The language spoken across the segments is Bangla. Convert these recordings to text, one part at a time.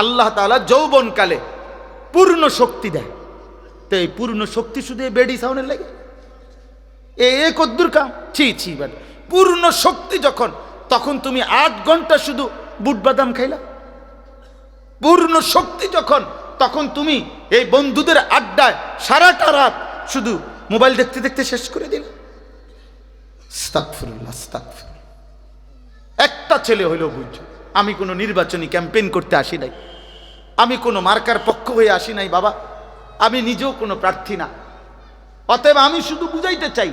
আল্লাহ তাআলা যৌবনকালে পূর্ণ শক্তি দেয়। তো এই পূর্ণ শক্তি শুধু এই বেডি সাউন্ডের লাগে এ কদ্দুর কাম? ছি ছি বেটা, পূর্ণ শক্তি যখন, তখন তুমি 8 ঘন্টা শুধু বুট বাদাম খাইলা। পূর্ণ শক্তি যখন, তখন তুমি এই বন্ধুদের আড্ডায় সারাটা রাত শুধু মোবাইল দেখতে দেখতে শেষ করে দিলে। আস্তাগফিরুল্লাহ, আস্তাগফিরুল্লাহ। একটা ছেলে হইল বুঝছো, আমি কোনো নির্বাচনী ক্যাম্পেইন করতে আসি নাই, আমি কোনো মার্কার পক্ষ হয়ে আসি নাই বাবা, আমি নিজেও কোনো প্রার্থী না। অতএব আমি শুধু বুঝাইতে চাই,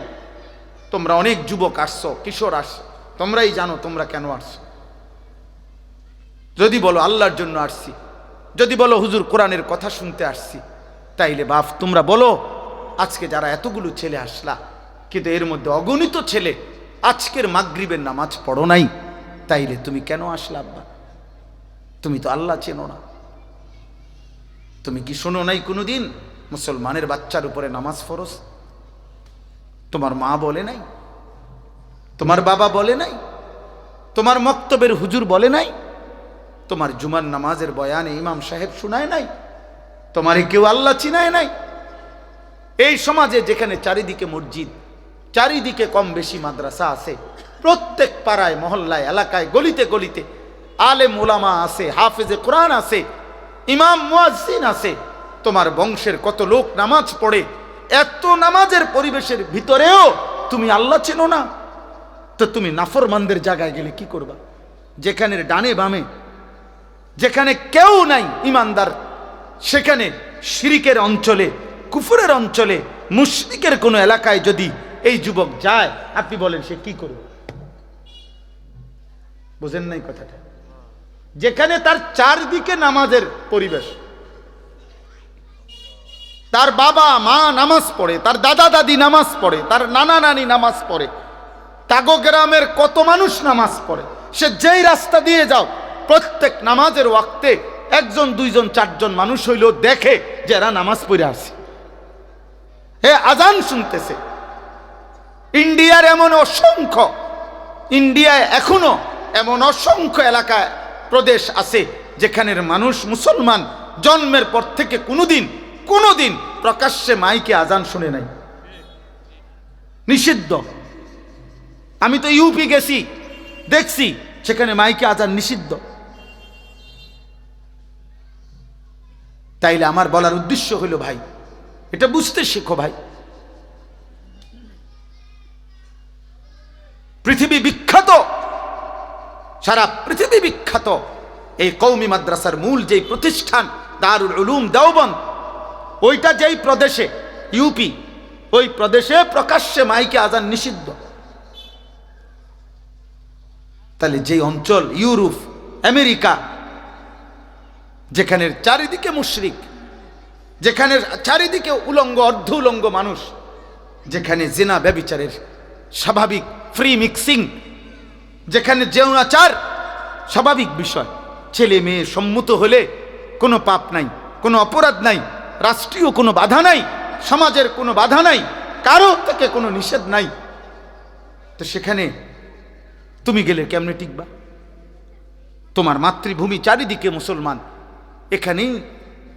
তোমরা অনেক যুবক আসছো, কিশোর আসছো, তোমরাই জানো তোমরা কেন আসছো। যদি বলো আল্লাহর জন্য আসছি, যদি বলো হুজুর কোরআনের কথা শুনতে আসছি, তাইলে বাপ তোমরা বলো আজকে যারা এতগুলো ছেলে আসলা, কিন্তু এর মধ্যে অগণিত ছেলে আজকের মাগরিবের নামাজ পড়ো নাই, তাইলে তুমি কেন আসলা আব্বা? তুমি তো আল্লাহ চেনো না। তুমি কি শোনো নাই কোনোদিন মুসলমানের বাচ্চার উপরে নামাজ ফরজ? তোমার মা বলে নাই, তোমার বাবা বলে নাই, তোমার মক্তবের হুজুর বলে নাই, তোমার জুমার নামাজের বয়ানে ইমাম সাহেব শুনায় নাই, তোমারে কেউ আল্লাহ চিনায় নাই? এই সমাজে যেখানে চারিদিকে মসজিদ, চারিদিকে কম বেশি মাদ্রাসা আছে, প্রত্যেক পাড়ায় মহল্লায় এলাকায় গলিতে গলিতে আলেম ওলামা আছে, হাফেজে কোরআন আছে, ইমাম মুয়াজ্জিন আছে, তোমার বংশের কত লোক নামাজ পড়ে, এত নামাজের পরিবেশের ভিতরেও তুমি আল্লাহ চেনো না, তো তুমি নাফরমানদের জায়গায় গেলে কি করবা? যেখানে ডানে বামে যেখানে কেউ নাই ইমানদার, সেখানে শিরিকের অঞ্চলে, কুফরের অঞ্চলে, মুশরিকের কোনো এলাকায় যদি এই যুবক যায়, আপনি বলেন সে কি করবে? বুঝেন নাই কথাটা? যেখানে তার চারদিকে নামাজের পরিবেশ, তার বাবা মা নামাজ পড়ে, তার দাদা দাদি নামাজ পড়ে, তার নানা নানি নামাজ পড়ে, তাগো গ্রামের কত মানুষ নামাজ পড়ে, সে যেই রাস্তা দিয়ে যাও প্রত্যেক নামাজের ওয়াক্তে 1 জন 2 জন 4 জন মানুষ হইলেও দেখে যে এরা নামাজ পড়ে আসে, হে আজান শুনতেছে। ইন্ডিয়ার এমন অসংখ্য, ইন্ডিয়ায় এখনো এমন অসংখ্য এলাকায় প্রদেশ আছে যেখানের মানুষ মুসলমান জন্মের পর থেকে কোনোদিন প্রকাশ্যে মাইকে আজান শুনে নাই, নিষিদ্ধ। আমি তো ইউপি গেছি, দেখছি সেখানে মাইকে আজান নিষিদ্ধ। তাইলে আমার বলার উদ্দেশ্য হলো ভাই, এটা বুঝতে শেখো ভাই। পৃথিবী বিখ্যাত, সারা পৃথিবী বিখ্যাত এই কওমি মাদ্রাসার মূল যেই প্রতিষ্ঠান দারুল উলুম দেওবন্দ, ওইটা যেই প্রদেশে, ইউপি, ওই প্রদেশে প্রকাশ্যে মাইকে আজান নিষিদ্ধ। তাহলে যেই অঞ্চল ইউরোপ, আমেরিকা, যেখানের চারিদিকে মুশরিক, যেখানে চারিদিকে উলঙ্গ অর্ধ উলঙ্গ মানুষ, যেখানে জিনা ব্যভিচারের স্বাভাবিক ফ্রি মিক্সিং, যেখানে যৌনাচার স্বাভাবিক বিষয়, ছেলে মেয়ে সম্মত হলে কোনো পাপ নাই, কোনো অপরাধ নাই, রাষ্ট্রীয় কোনো বাধা নাই, সমাজের কোনো বাধা নাই, কারো থেকে কোনো নিষেধ নাই, তো সেখানে তুমি গেলে কেমনে টিকবা? তোমার মাতৃভূমি চারিদিকে মুসলমান, এখানেই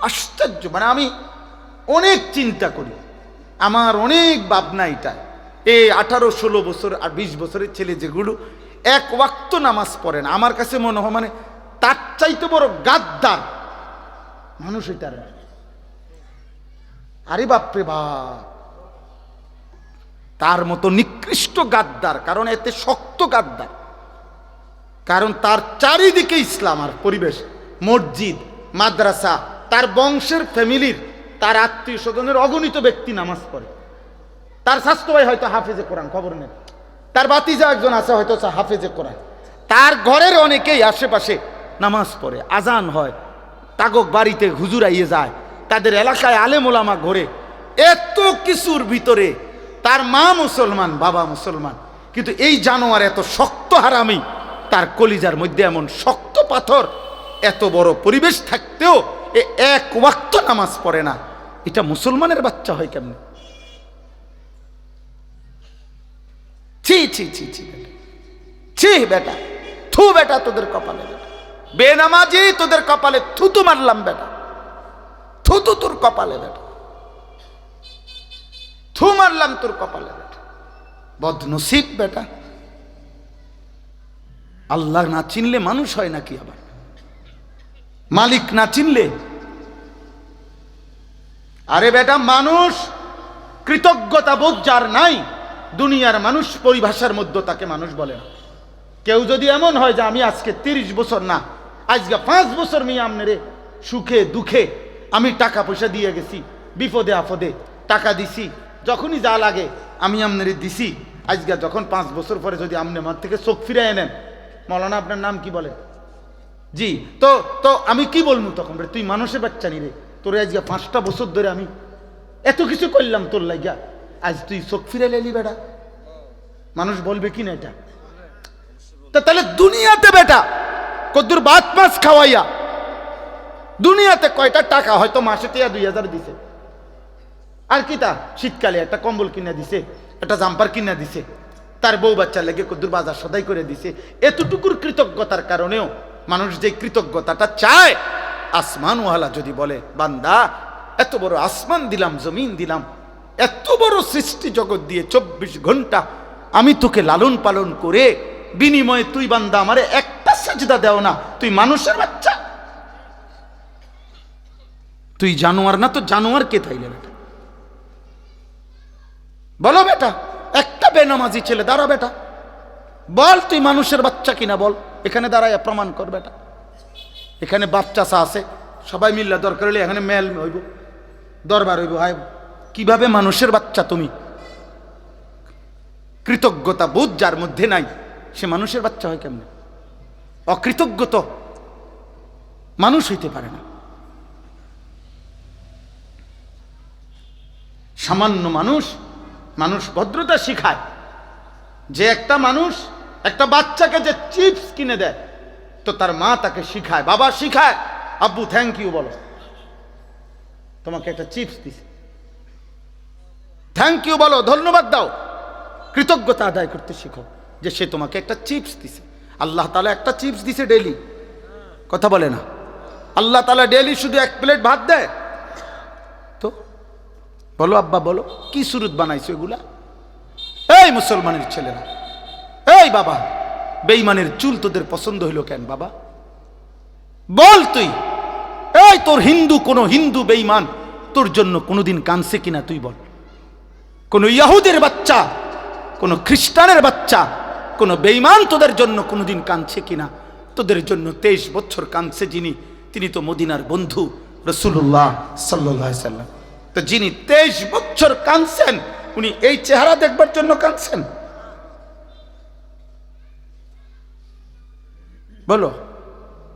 আশ্চর্য। মানে আমি অনেক চিন্তা করি, আমার অনেক ভাবনা এটা, এই 18, 16 বছর আর 20 বছরের ছেলে যেগুলো 1 ওয়াক্ত নামাজ পড়ে না, আমার কাছে মনে হয় মানে তার চাইতে বড় গাদ্দার মানুষ এটা। আরে বাপরে বাপ, তার মতো নিকৃষ্ট গাদ্দার, কারণ এতে শক্ত গাদ্দার, কারণ তার চারিদিকে ইসলাম আর পরিবেশ, মসজিদ, মাদ্রাসা, তার বংশের ফ্যামিলির, তার আত্মীয় স্বজনের অগণিত ব্যক্তি নামাজ পড়ে, তার স্বাস্থ্য ভাই হয়তো হাফেজে কোরআন, খবর নেই, তার বাতিজা একজন আছে হয়তো হাফেজে কোরআন, তার ঘরের অনেকেই আশেপাশে নামাজ পড়ে, আজান হয়, তাগক বাড়িতে হুজুর আইয়ে যায়, তাদের এলাকায় আলেম ওলামা ঘোরে, এত কিছুর ভিতরে তার মা মুসলমান, বাবা মুসলমান, কিন্তু এই জানোয়ার এত শক্ত হারামি, তার কলিজার মধ্যে এমন শক্ত পাথর, এত বড় পরিবেশ থাকতেও 1 ওয়াক্ত নামাজ পড়ে না, এটা মুসলমানের বাচ্চা হয় কেমনে? ছি ছি ছি ছি বেটা, ছি বেটা, থু বেটা তোদের কপালে বেটা। বেনামাজি তোদের কপালে থুতু মারলাম বেটা, থুতু তোর কপালে বেটা, থু মারলাম তোর কপালে বেটা, বদনসিব বেটা। আল্লাহ না চিনলে মানুষ হয় নাকি? আবার মালিক না চিনলে? আরে বেটা, মানুষ কৃতজ্ঞতা বোধ যার নাই, দুনিয়ার মানুষ পরিভাষার মধ্যে তাকে মানুষ বলে না। কেউ যদি এমন হয় যে আমি আজকে 30 বছর না, আজকে 5 বছর মিয়া আমনে সুখে দুঃখে আমি টাকা পয়সা দিয়ে গেছি, বিপদে আপদে টাকা দিছি, যখনই যা লাগে আমি আমনের দিছি, আজকে যখন 5 বছর পরে যদি আমনে আমার থেকে চোখ ফিরাই নেন, মৌলানা আপনার নাম কি বলে? জি, তো তো আমি কি বলবো তখন? রে তুই মানুষের বাচ্চা নি রে, তোর আজকে 5টা বছর ধরে আমি এত কিছু করলাম তোর লাগিয়া, আজ তুই চোখ ফিরে লেলি বেটা, মানুষ বলবে কি না এটা? তাহলে দুনিয়াতে বেটা কদ্দুর ভাত মাছ খাওয়াইয়া দুনিয়াতে কয়টা টাকা, হয়তো মাসে 2000 দিছে, আর কি তা শীতকালে একটা কম্বল কিনে দিছে, একটা জাম্পার কিনে দিছে, তার বউ বাচ্চার লেগে কদ্দুর বাজার সদাই করে দিছে। এতটুকুর কৃতজ্ঞতার কারণেও মানুষ যে কৃতজ্ঞতাটা চায়, আসমানওয়ালা যদি বলে বান্দা এত বড় আসমান দিলাম, জমিন দিলাম, এত বড় সৃষ্টি জগৎ দিয়ে 24 ঘন্টা আমি তোকে লালন পালন করে বিনিময়ে তুই বান্দা আমারে একটা সাজদা দেও না, তুই মানুষের বাচ্চা, তুই জানোয়ার না তো জানোয়ার কে তাইলে বেটা? বলো বেটা, একটা বেনামাজি ছেলে দাঁড়া বেটা, বল তুই মানুষের বাচ্চা কিনা বল, এখানে দাঁড়ায় প্রমাণ কর বেটা। এখানে বাচ্চাসা আছে, সবাই মিললে দরকার হলে এখানে মেল হইব, দরবার হইব, হাই কিভাবে মানুষের বাচ্চা তুমি? কৃতজ্ঞতা বোধ যার মধ্যে নাই, সে মানুষের বাচ্চা হয় কেমনে? অকৃতজ্ঞ তো মানুষ হইতে পারে না। সামান্য মানুষ, মানুষ ভদ্রতা শিখায়। যে একটা মানুষ একটা বাচ্চাকে যে চিপস কিনে দেয়, তো তার মা তাকে শিখায়, বাবা শিখায়, আব্বু থ্যাংক ইউ বলো, তোমাকে একটা চিপস দিছে, থ্যাংক ইউ বলো, ধন্যবাদ দাও, কৃতজ্ঞতা আদায় করতে শিখো যে সে তোমাকে একটা চিপস দিছে। আল্লাহ তাআলা একটা চিপস দিছে ডেইলি, কথা বলে না? আল্লাহ তাআলা ডেইলি শুধু 1 প্লেট ভাত দেয়? তো বলো আব্বা বলো, কি সুরত বানাইছো এগুলা? এই মুসলমানের ছেলেরা, এই বাবা, বেঈমানের চুল তোদের পছন্দ হইল কেন বাবা? বল তুই, এই তোর হিন্দু, কোন হিন্দু বেঈমান তোর জন্য কোনোদিন কাঁদছে কিনা তুই বল? কোন ইহুদির বাচ্চা, কোন খ্রিস্টানের বাচ্চা, কোন বেঈমান তোদের জন্য কোনোদিন কাঁদছে কিনা? তোদের জন্য 23 বছর কাঁদছে যিনি, তিনি তো মদিনার বন্ধু রাসূলুল্লাহ সাল্লাল্লাহু আলাইহি সাল্লাম। তো যিনি 23 বছর কাঁদছেন, উনি এই চেহারা দেখবার জন্য কাঁদছেন? বলো,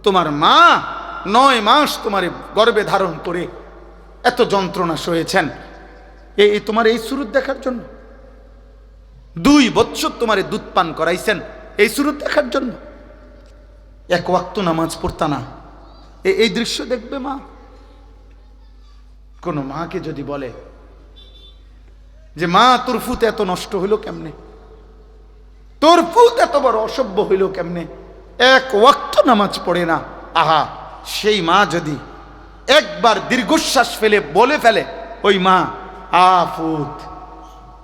তোমার মা 9 মাস তোমার গর্ভে ধারণ করে এত যন্ত্রণা সয়েছেন এই তোমার এই সুরত দেখার জন্য? 2 বছর তোমারে দুধ পান করাইছেন এই সুরত দেখার জন্য? 1 ওয়াক্ত নামাজ পড়তা না, এই দৃশ্য দেখবে মা? কোন মাকে যদি বলে যে মা তোর ফুত এত নষ্ট হইল কেমনে, তোর ফুত এত বড় অসভ্য হইল কেমনে, 1 ওয়াক্ত নামাজ পড়ে না, আহা, সেই মা যদি একবার দীর্ঘশ্বাস ফেলে বলে ফেলে, ওই মা, ফুত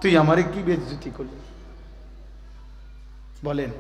তুই আমারে কি বেইজ্জতি করলি, বলেন?